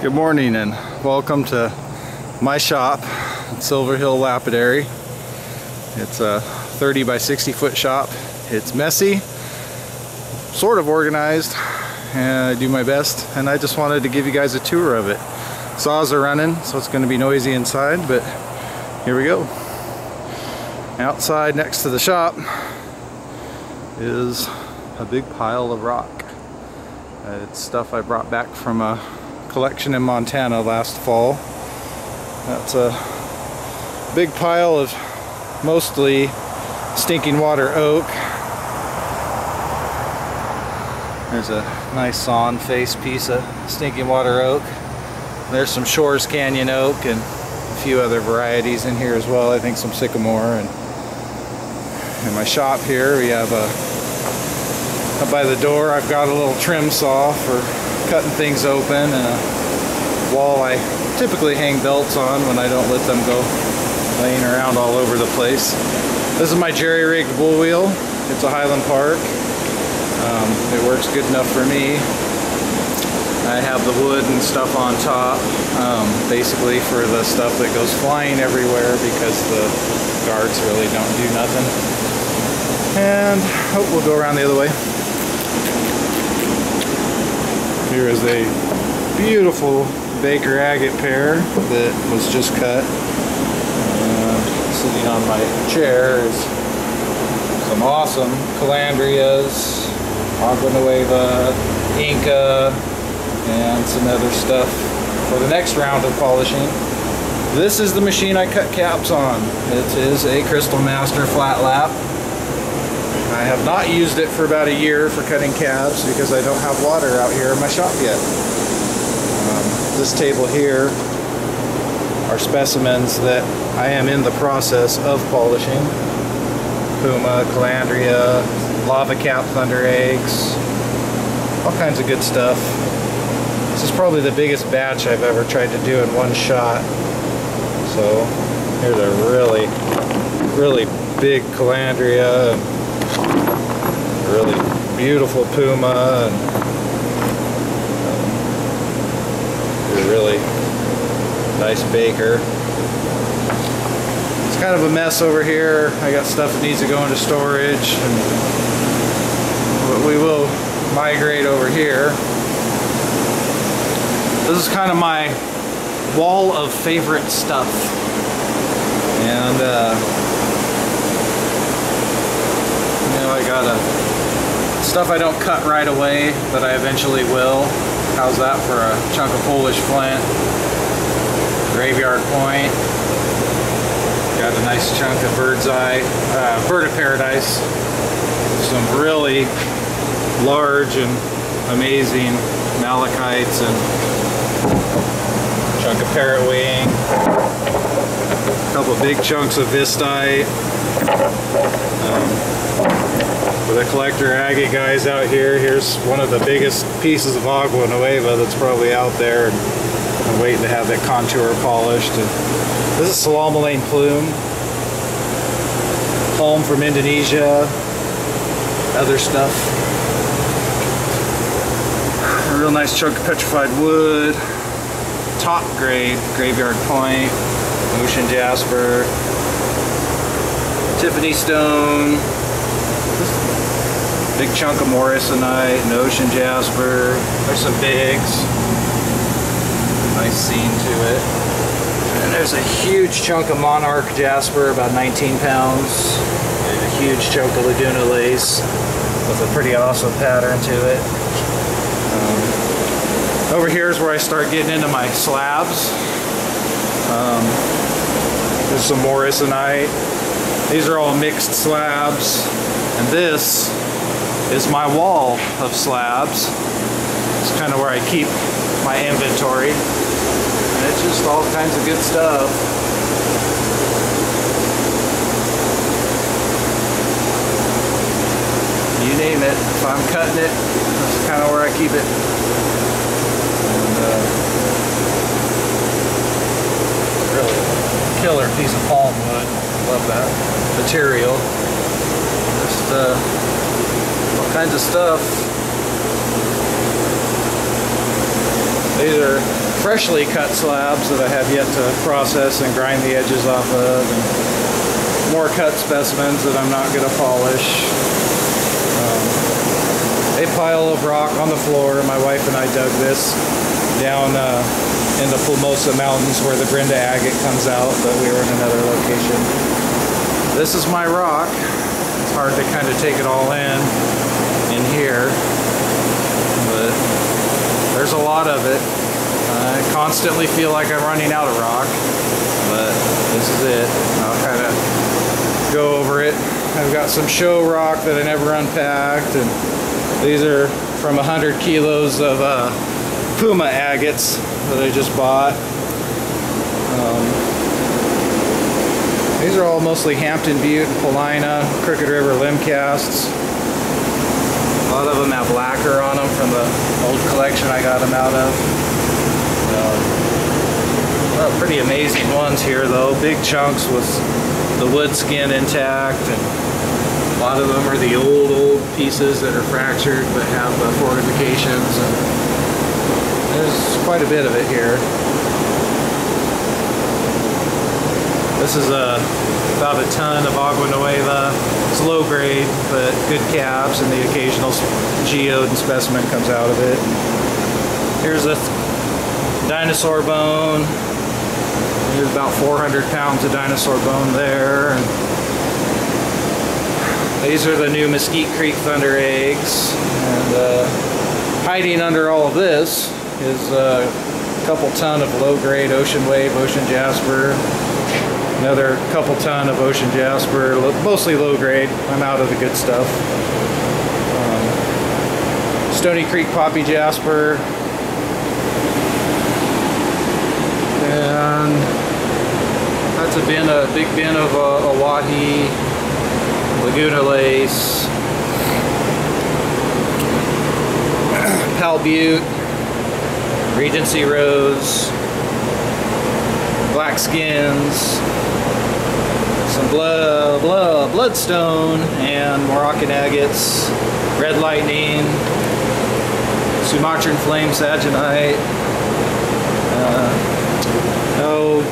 Good morning and welcome to my shop at SilverHill Lapidary. It's a 30 by 60 foot shop. It's messy, sort of organized, and I do my best, and I just wanted to give you guys a tour of it. Saws are running, so it's going to be noisy inside, but here we go. Outside next to the shop is a big pile of rock. It's stuff I brought back from a collection in Montana last fall. That's a big pile of mostly stinking water oak. There's a nice sawn face piece of stinking water oak. There's some Shores Canyon oak and a few other varieties in here as well. I think some sycamore. And in my shop here we have up by the door I've got a little trim saw for cutting things open, and a wall I typically hang belts on when I don't let them go laying around all over the place. This is my jerry-rigged bull wheel. It's a Highland Park. It works good enough for me. I have the wood and stuff on top, basically for the stuff that goes flying everywhere because the guards really don't do nothing. And we'll go around the other way. Here is a beautiful Baker agate pear that was just cut. And sitting on my chair is some awesome calandrias, Agua Nueva, Inca, and some other stuff for the next round of polishing. This is the machine I cut caps on. It is a Crystal Master flat lap. I have not used it for about a year for cutting cabs because I don't have water out here in my shop yet. This table here are specimens that I am in the process of polishing. Puma, Calandria, Lava Cap Thunder Eggs, all kinds of good stuff. This is probably the biggest batch I've ever tried to do in one shot. So here's a really, really big Calandria, and really beautiful Puma, and a really nice Baker. It's kind of a mess over here. I got stuff that needs to go into storage, but we will migrate over here. This is kind of my wall of favorite stuff, and you know, I got stuff I don't cut right away, but I eventually will. How's that for a chunk of Polish flint? Graveyard point. Got a nice chunk of bird's eye, bird of paradise. Some really large and amazing malachites, and a chunk of parrot wing. A couple big chunks of vistite. For the collector agate guys out here, here's one of the biggest pieces of Agua Nueva that's probably out there, and I'm waiting to have that contour polished. And this is Salamalane plume, palm from Indonesia, other stuff. A real nice chunk of petrified wood, top grade graveyard point, ocean jasper, Tiffany stone, big chunk of morrisonite and ocean jasper. There's some bigs. Nice scene to it. And there's a huge chunk of monarch jasper, about 19 pounds. And a huge chunk of Laguna lace with a pretty awesome pattern to it. Over here is where I start getting into my slabs. There's some morrisonite. These are all mixed slabs. And this is my wall of slabs. It's kind of where I keep my inventory. And it's just all kinds of good stuff. You name it. If I'm cutting it, that's kind of where I keep it. And really killer piece of palm wood. Love that material. Just all kinds of stuff. These are freshly cut slabs that I have yet to process and grind the edges off of, and more cut specimens that I'm not going to polish. A pile of rock on the floor. My wife and I dug this down in the Plumosa Mountains where the Brenda agate comes out, but we were in another location. This is my rock. It's hard to kind of take it all in here, but there's a lot of it. I constantly feel like I'm running out of rock, but this is it. I'll kind of go over it. I've got some show rock that I never unpacked, and these are from 100 kilos of Puma agates that I just bought. These are all mostly Hampton Butte, Paulina, Crooked River limb casts. A lot of them have lacquer on them from the old collection I got them out of. Pretty amazing ones here though. Big chunks with the wood skin intact, and a lot of them are the old pieces that are fractured but have fortifications, and there's quite a bit of it here. This is about a ton of Agua Nueva. It's low grade, but good caps, and the occasional geode and specimen comes out of it. Here's a dinosaur bone. There's about 400 pounds of dinosaur bone there. And these are the new Mesquite Creek Thunder eggs. And hiding under all of this is a couple ton of low grade ocean wave, ocean jasper. Another couple ton of ocean jasper, mostly low grade. I'm out of the good stuff. Stony Creek poppy jasper. And that's a big bin of Oahe, Laguna lace, Pal Butte, Regency rose, black skins, some bloodstone, and Moroccan agates, red lightning, Sumatran flame saginite,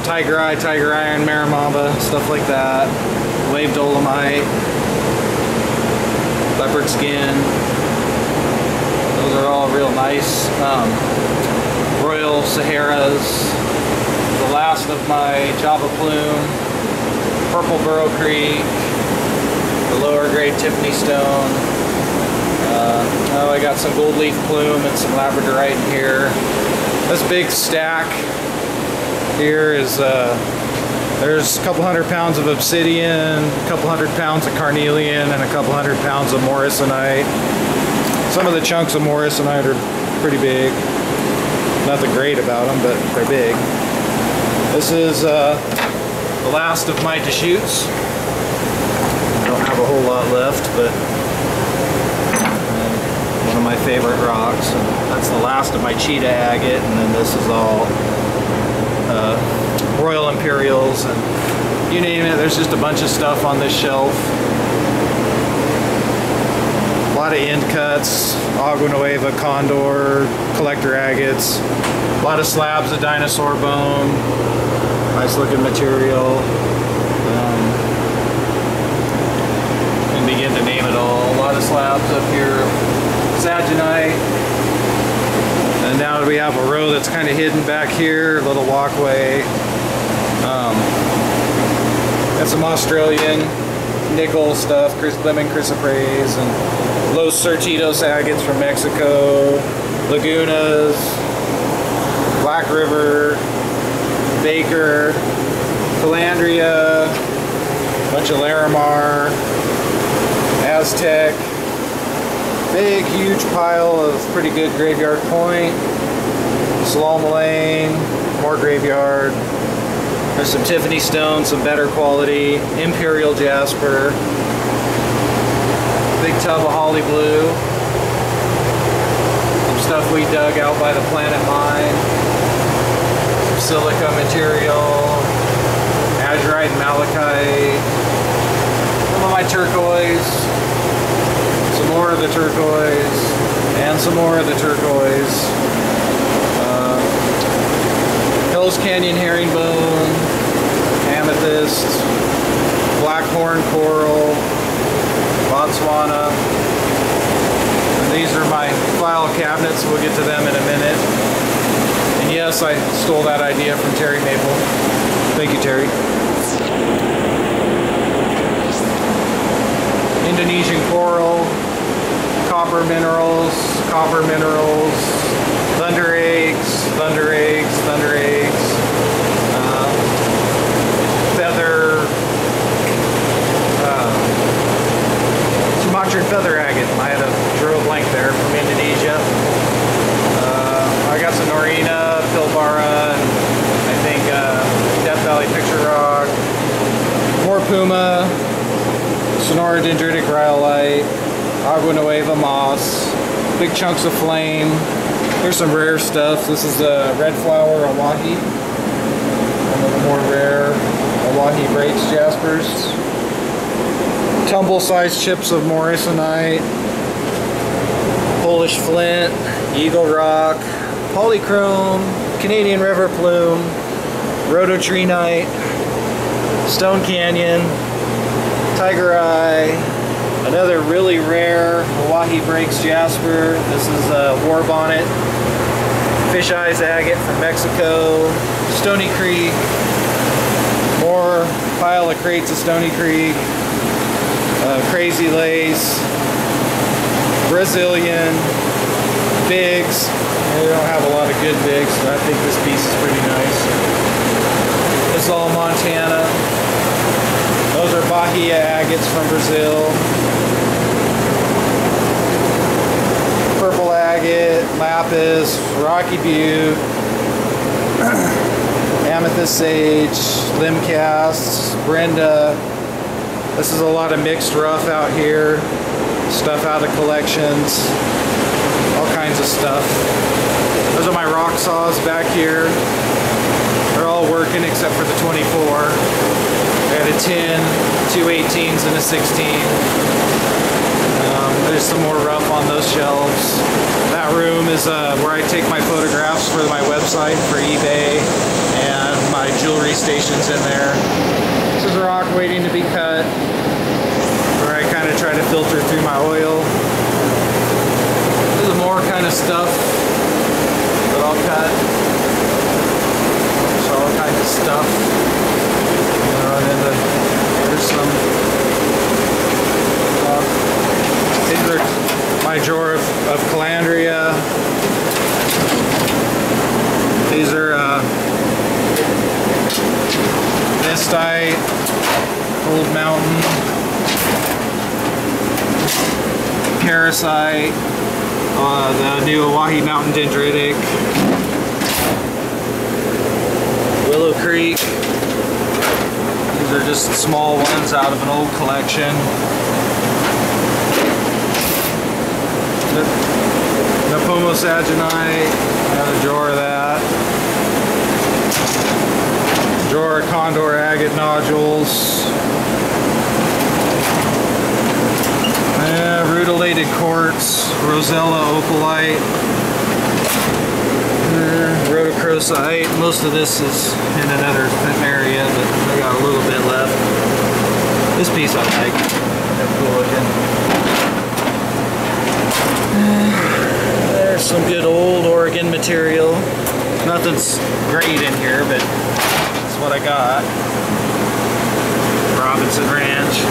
tiger eye, tiger iron, maramamba, stuff like that, wave dolomite, leopard skin. Those are all real nice. Royal Saharas, the last of my Java plume, purple Burrow Creek, the lower grade Tiffany stone. I got some gold leaf plume and some labradorite in here. This big stack here is there's a couple hundred pounds of obsidian, a couple hundred pounds of carnelian, and a couple hundred pounds of morrisonite. Some of the chunks of morrisonite are pretty big. Nothing great about them, but they're big. This is the last of my Deschutes. I don't have a whole lot left, but one of my favorite rocks. And that's the last of my cheetah agate, and then this is all Royal Imperials, and you name it. There's just a bunch of stuff on this shelf. A lot of end cuts, Agua Nueva, Condor, collector agates, a lot of slabs of dinosaur bone, nice looking material. Can begin to name it all. A lot of slabs up here, saginite. And now we have a row that's kind of hidden back here, a little walkway. Got some Australian nickel stuff, Lemon chrysoprase, and Los Certitos agates from Mexico, Lagunas, Black River, Baker, Calandria, a bunch of Larimar, Aztec. Big, huge pile of pretty good graveyard point. Slow-Malane, more graveyard. There's some Tiffany stone, some better quality. Imperial jasper. Big tub of holly blue. Some stuff we dug out by the Planet Mine. Some silica material. Azurite, malachite. Some of my turquoise. Some more of the turquoise, and some more of the turquoise. Rose Canyon herringbone, amethyst, blackhorn coral, Botswana. And these are my file cabinets. We'll get to them in a minute. And yes, I stole that idea from Terry Maple. Thank you, Terry. Indonesian coral, copper minerals, thunder eggs, feather, Sumatran feather agate. I had a drew a blank there, from Indonesia. I got some Norina, Pilbara, and I think Death Valley Picture Rock, more Puma, Sonora dendritic rhyolite, Agua Nueva moss, big chunks of flame. Here's some rare stuff. This is the red flower Awahi, one of the more rare Awahi breaks jaspers. Tumble-sized chips of morrisonite, Polish flint, eagle rock, polychrome, Canadian river plume, rhodotrinite, Stone Canyon, tiger eye, another really rare Awahi breaks jasper. This is a war bonnet, fish eyes agate from Mexico, Stony Creek, more pile of crates of Stony Creek, crazy lace, Brazilian, bigs. We don't have a lot of good bigs, but I think this piece is pretty nice. This is all Montana. Those are Bahia agates from Brazil. Purple agate, lapis, Rocky Butte, amethyst sage, limb casts, Brenda. This is a lot of mixed rough out here. Stuff out of collections. All kinds of stuff. Those are my rock saws back here. They're all working except for the 24. I got a 10, 2 18s, and a 16. There's some more rough on those shelves. That room is where I take my photographs for my website, for eBay, and my jewelry station's in there. This is rock waiting to be cut, where I kind of try to filter through my oil. There's more kind of stuff that I'll cut. So all kinds of stuff. And then there's some. These are my drawer of calandria. These are mistite, Old Mountain, parasite, the new Awahi Mountain dendritic, Willow Creek. These are just small ones out of an old collection. Napomo saginite, another drawer of that. Drawer of condor agate nodules. Rutilated quartz, Rosella opalite, rhodochrosite. Most of this is in another area, but I got a little bit left. This piece I like. Cool looking. There's some good old Oregon material. Nothing's great in here, but that's what I got. Robinson Ranch.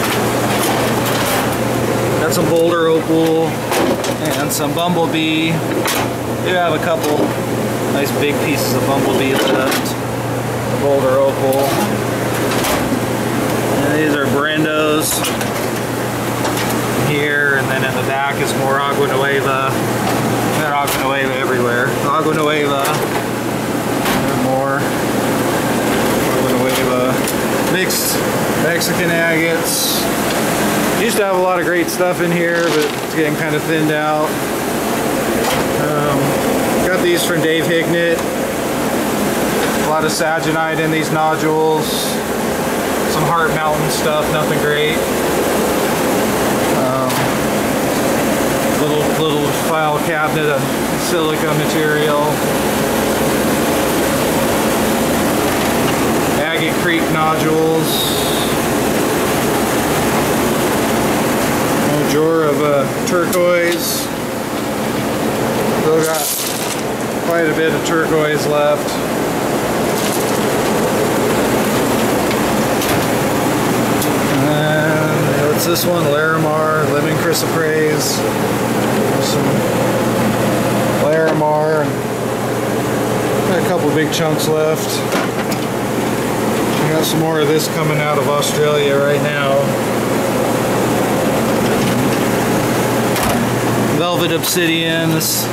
Got some Boulder opal and some bumblebee. Do have a couple nice big pieces of bumblebee left. Boulder opal. And these are Brendos here, and then in the back is more Agua Nueva. They're Agua Nueva everywhere. Agua Nueva. And more Agua Nueva. Mixed Mexican agates. Used to have a lot of great stuff in here, but it's getting kind of thinned out. Got these from Dave Hignett. A lot of saginite in these nodules. Some Heart Mountain stuff, nothing great. Little file cabinet of silica material. Agate Creek nodules. A drawer of turquoise. Still got quite a bit of turquoise left. And what's this one? Larimar, Living Chrysoprase. Some Larimar. Got a couple big chunks left. I got some more of this coming out of Australia right now. Velvet Obsidian. This,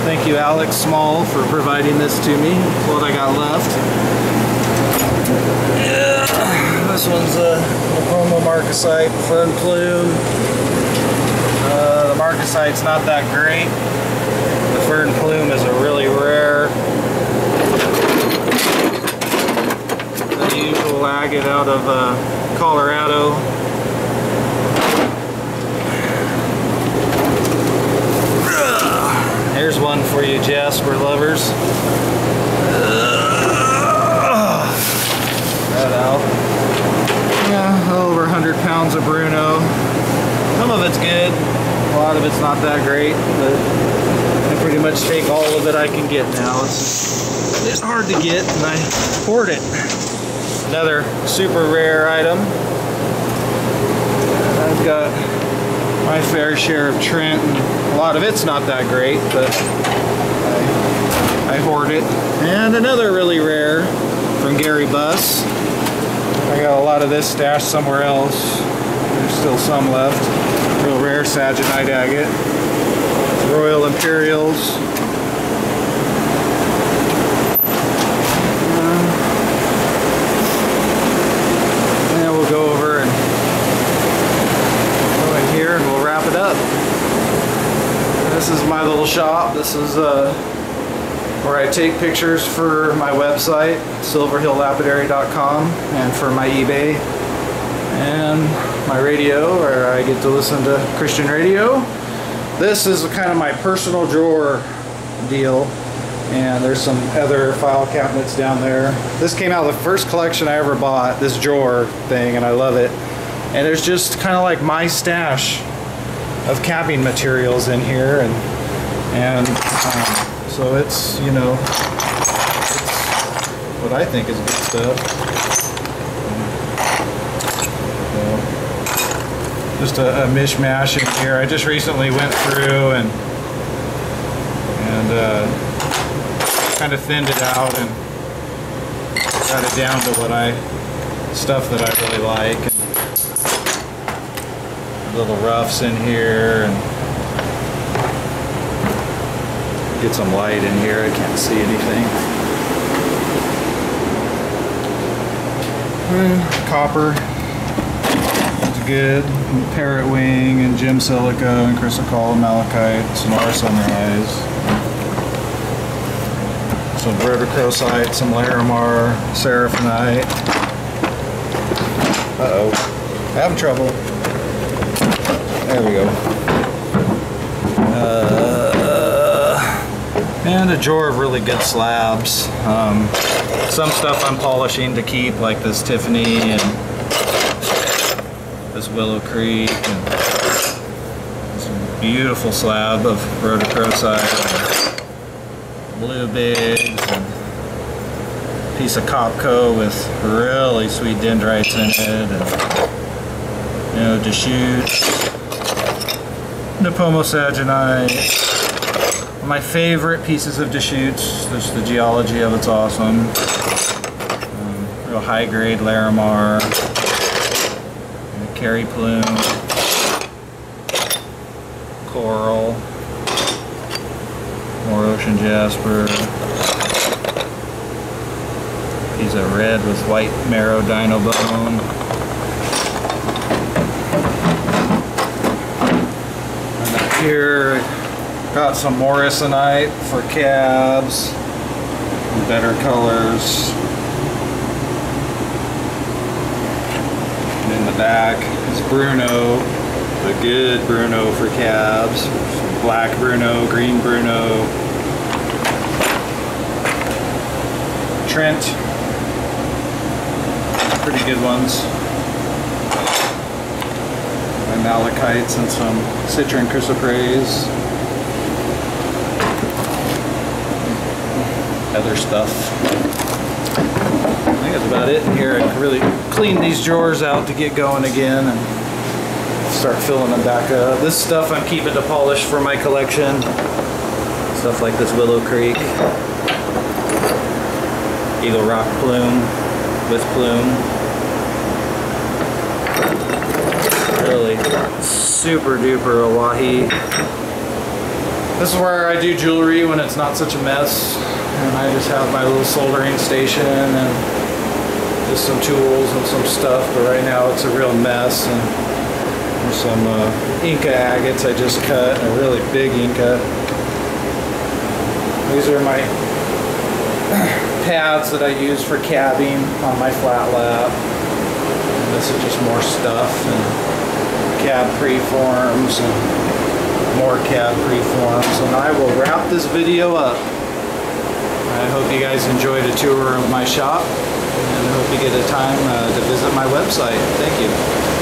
thank you Alex Small for providing this to me. That's what I got left. Yeah, this one's a Lpaidary marcasite fern plume. The marcasite's not that great. The fern plume is a really rare, unusual agate out of Colorado. Here's one for you Jasper lovers. That out. Yeah, over 100 pounds of Bruno. Some of it's good, a lot of it's not that great, but I pretty much take all of it I can get now. It's hard to get and I hoard it. Another super rare item. I've got my fair share of Trent, and a lot of it's not that great, but I hoard it. And another really rare from Gary Buss. I got a lot of this stashed somewhere else. There's still some left. Real rare Saginite agate. Royal Imperials. And we'll go over and go in here and we'll wrap it up. This is my little shop. This is where I take pictures for my website, SilverHillLapidary.com, and for my eBay, and my radio, where I get to listen to Christian radio. This is kind of my personal drawer deal, and there's some other file cabinets down there. This came out of the first collection I ever bought, this drawer thing, and I love it. And there's just kind of like my stash of capping materials in here, and so it's, you know, it's what I think is good stuff. So, just a mishmash in here. I just recently went through and kind of thinned it out and got it down to stuff that I really like. And little roughs in here, and get some light in here. I can't see anything. Copper is good. Parrot wing and gem silica and chrysocolla malachite, Sonora sunrise. Some rhodochrosite, some Larimar, seraphinite. Uh-oh. Having trouble. There we go. And a drawer of really good slabs. Some stuff I'm polishing to keep, like this Tiffany and this Willow Creek, and this beautiful slab of rhodochrosite, blue bigs, and a piece of Copco with really sweet dendrites in it, and, you know, Deschutes, Lpaidary saginite. My favorite pieces of Deschutes, just the geology of it's awesome. Real high grade Larimar, Carry Plume, Coral, more Ocean Jasper, piece of red with white marrow dino bone. And then here, got some Morrisonite for cabs, better colors. And in the back is Bruno, the good Bruno for cabs. Some black Bruno, green Bruno, Trent, pretty good ones. My malachites and some citron chrysoprase. Other stuff. I think that's about it in here. I can really clean these drawers out to get going again and start filling them back up. This stuff I'm keeping to polish for my collection. Stuff like this Willow Creek, Eagle Rock Plume with plume. Really super duper Oahe. This is where I do jewelry when it's not such a mess. And I just have my little soldering station and just some tools and some stuff. But right now it's a real mess. And there's some Inca agates I just cut, a really big Inca. These are my pads that I use for cabbing on my flat lap. And this is just more stuff and cab preforms and more cab preforms. And I will wrap this video up. I hope you guys enjoyed a tour of my shop, and I hope you get a time to visit my website. Thank you.